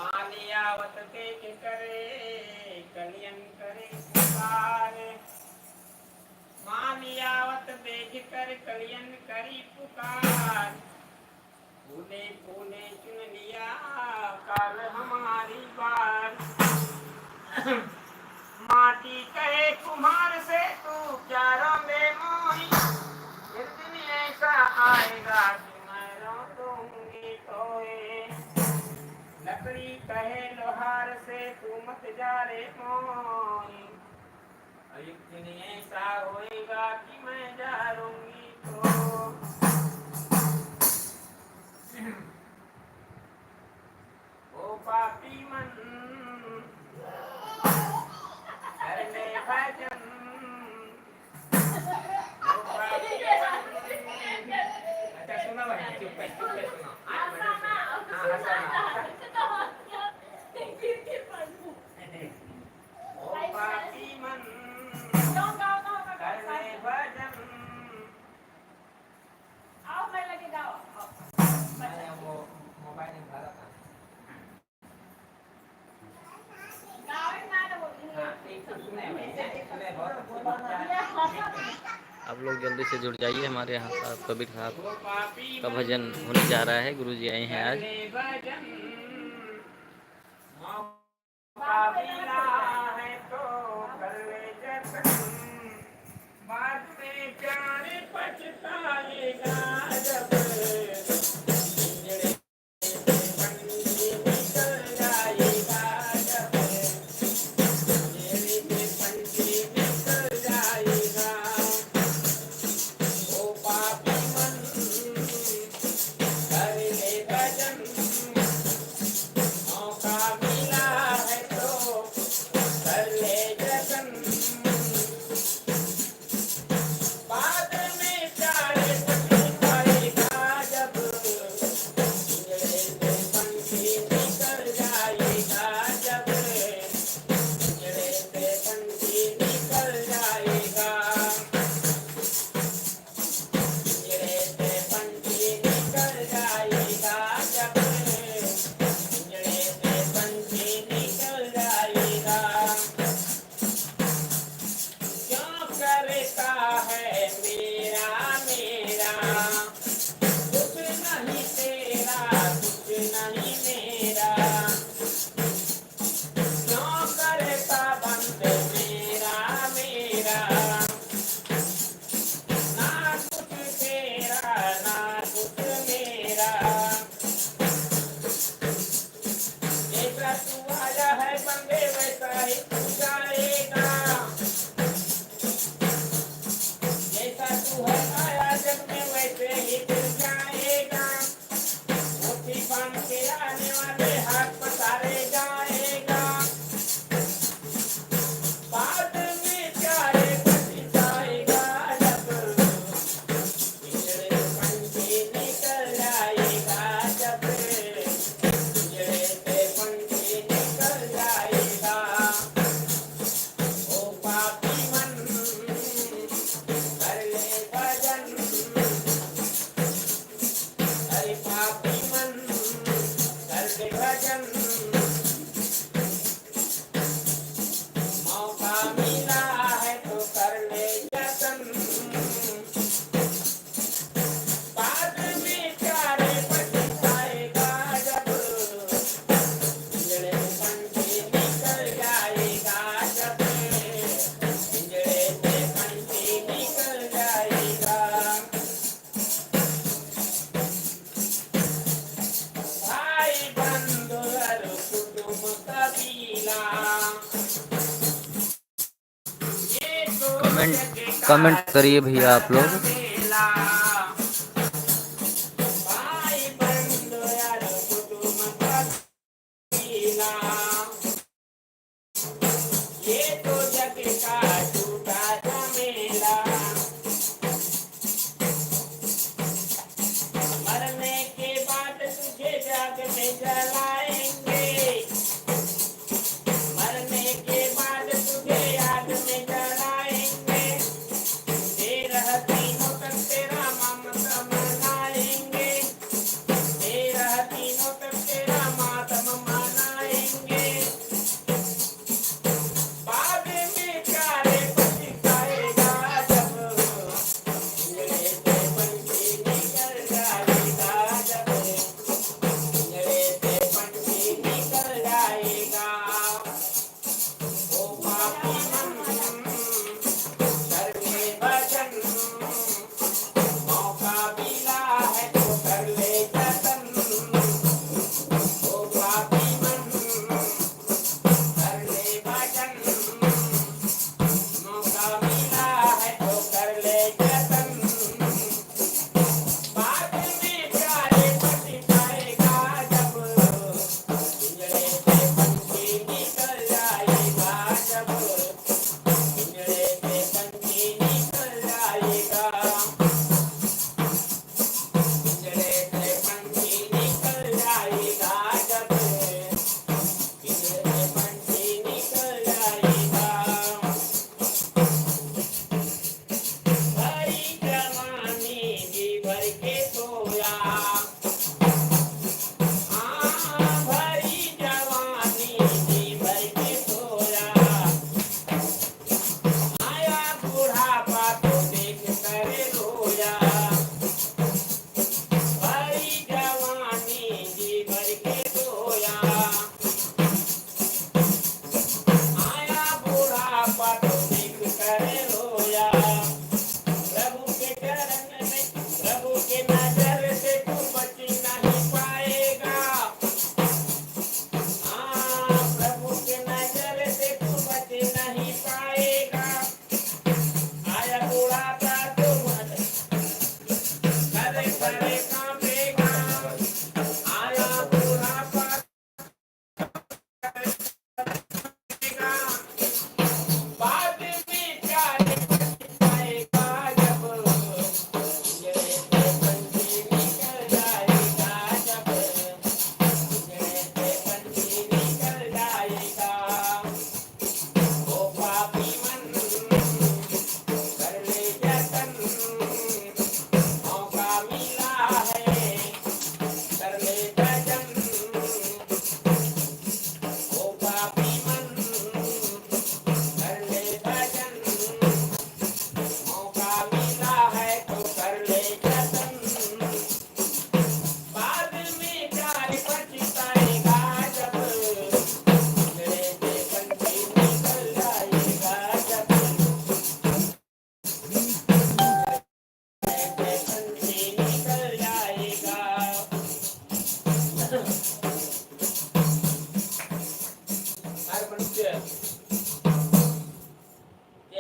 मालियावत देख करे कलियन करे पुकार, मालियावत देख कर कलियन करी पुकार, फूले फूले चुन लिया काल हमारी बार। माटी कहे कुम्हार से तू क्या रोंदे मोही, एक दिन ऐसा आएगा कि मैं रो दूंगी तोए। लकड़ी कहे लोहार से तू मत जा रे मोही, एक दिन ऐसा होएगा कि मैं जा रूंगी तो। ओ पापी मन कर ले भजन, ओ पापी मन। अच्छा सुना भाई, चुप कर सुना। ओ पापी मन कर ले भजन। आओ मैं लगे जाओ। मैं मोबाइल में भरा था। आप लोग जल्दी से जुड़ जाइए हमारे यहाँ साहब कबीर साहब का भजन होने जा रहा है। गुरुजी आए हैं आज। बाद में प्यारे पछताएगा जब कमेंट करिए भैया आप लोग।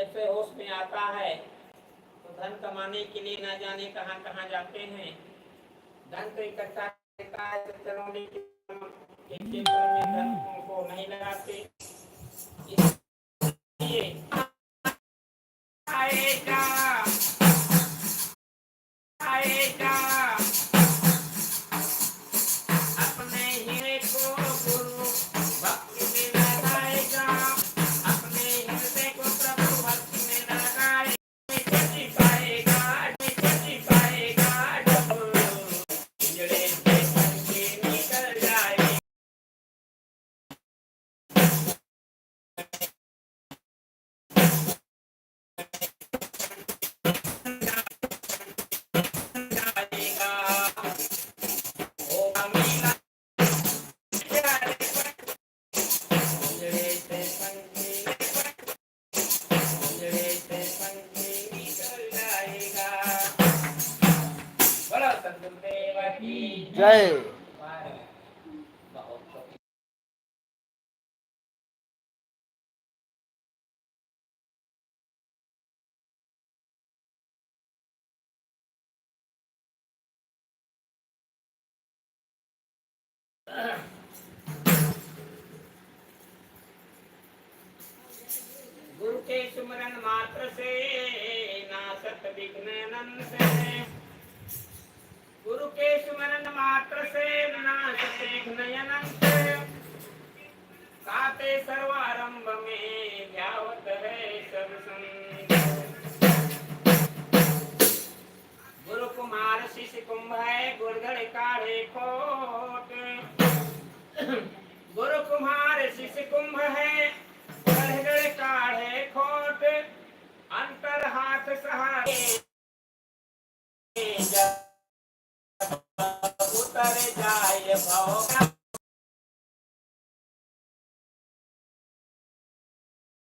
ऐसे होश में आता है तो धन कमाने के लिए ना जाने कहां कहां जाते हैं। धन तो इकट्ठा करता है तो चलाने के क्षेत्र में धन को नहीं लगाते। इसलिए आएगा आएगा अपने ही को गुरु भक्ति में लगाएगा, अपने हृदय को प्रभु भक्ति में लगाएगा। नहीं पाएगा जब पिंजड़े से पंछी निकल जाए। जय। गुरु के सुमरन मात्र से नासत विघ्न अनंत है। गुरु के सुमरन मात्र से नासत विघ्न अनंत। काते सर्वारंभ में ध्यावत है सब संत। गुरु कुमार शिष्य कुंभ है, गुरुधड़ काढ़े खोट। गुरु कुमार शिष्य कुंभ है, गुरुधड़ काढ़े खोट। अंतर हाथ सहारे उतर जाए भव।